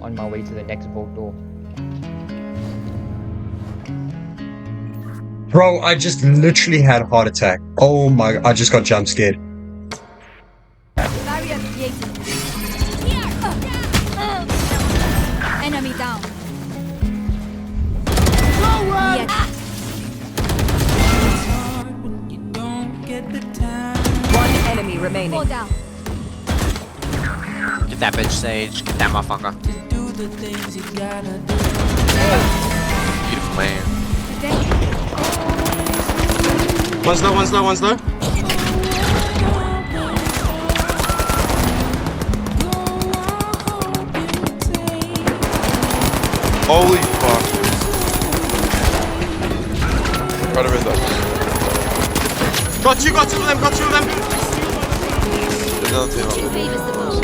on my way to the next vault door. Bro, I just literally had a heart attack. Oh my, I just got jump scared. Barrier created. Enemy down. One enemy remaining. Fall down. Get that bitch, Sage. Get that motherfucker. Beautiful man. One's low, one's low, one's low. Holy fuck. Right over there. Got two of them, got two of them. There's another team up there. Favors the most.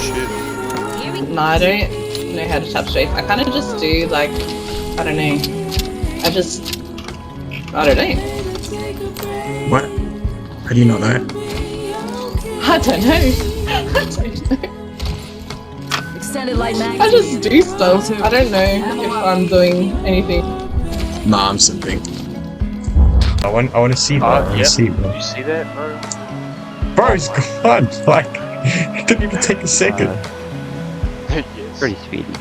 Shit. No, I don't know how to tap strafe. I kind of just do like, I don't know. I don't know. What? How do you not know? I don't know. Extended light mag. I just do stuff. I don't know if I'm doing anything. Nah, I'm simping. I want to see, bro. I want to see, bro. Did you see that, bro? Bro, it's gone. Like, it didn't even take a second. Yes. Pretty speedy.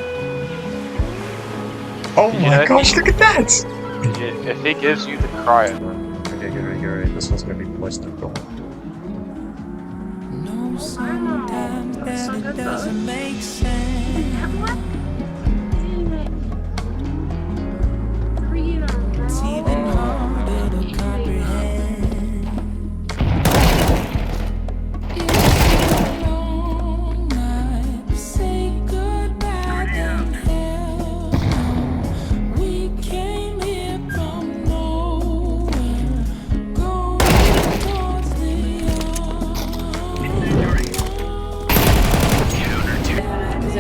Oh You my know, gosh, look at that! If he gives you the cryo, bro. Okay, get ready. This one's gonna be moist and cool.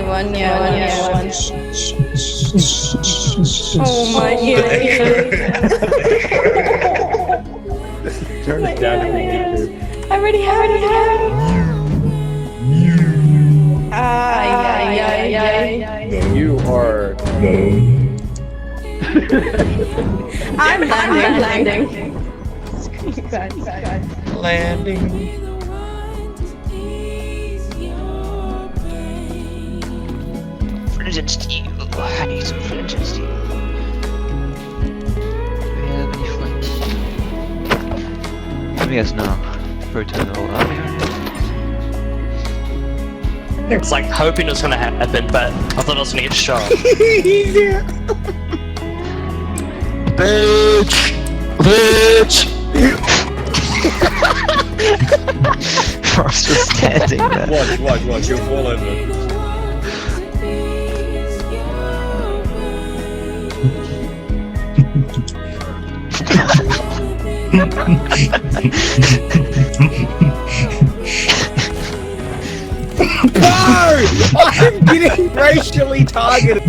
One. Oh my god. Turn it down if you need to. I'm ready. You are. I'm landing. Landing. Flint and steel. I need some flint and steel. Do we have any flint? Let me guess now. Proton or It's like hoping it's gonna happen, but I thought I was gonna get shot. Bitch! I was just standing there. Watch, you'll fall over. No! I'm getting racially targeted!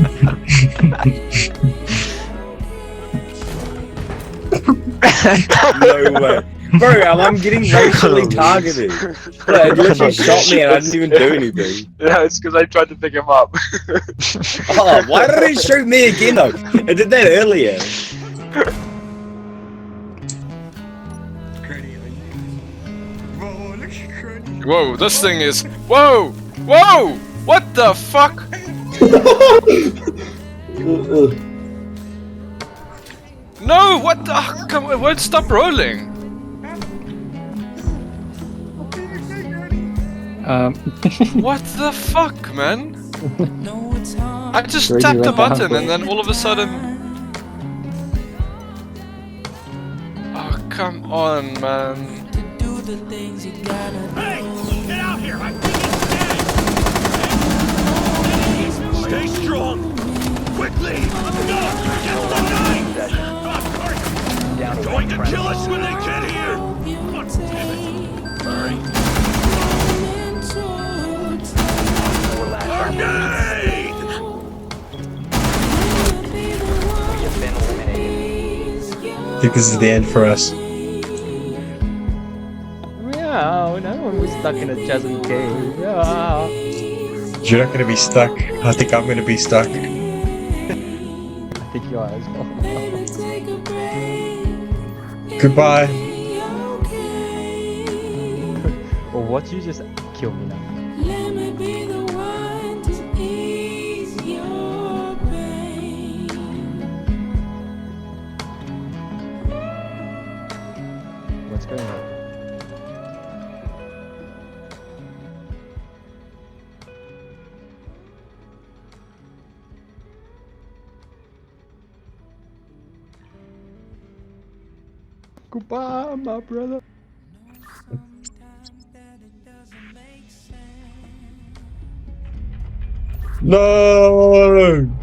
No way. Bro, I'm getting racially targeted. Bro, it literally shot me and I didn't even do anything. Yeah, it's because I tried to pick him up. Oh, why did it shoot me again though? It did that earlier. Whoa, this thing is. Whoa! Whoa! What the fuck? No! What the? Come on, it won't stop rolling. What the fuck, man? I just Really tapped the went down, button bro. and then all of a sudden. Oh, come on, man. Hey! Get out here! I'm Stay strong! Quickly! Go! Get the knife! Of course! Going to kill us when they get here! God damn it! Hurry! Grenade! I think this is the end for us. Yeah, No one was stuck in a chasm cave. Ah. You're not gonna be stuck. I think I'm gonna be stuck. I think you are as well. Goodbye. Or what, you just kill me now? What's going on? Goodbye, my brother. No.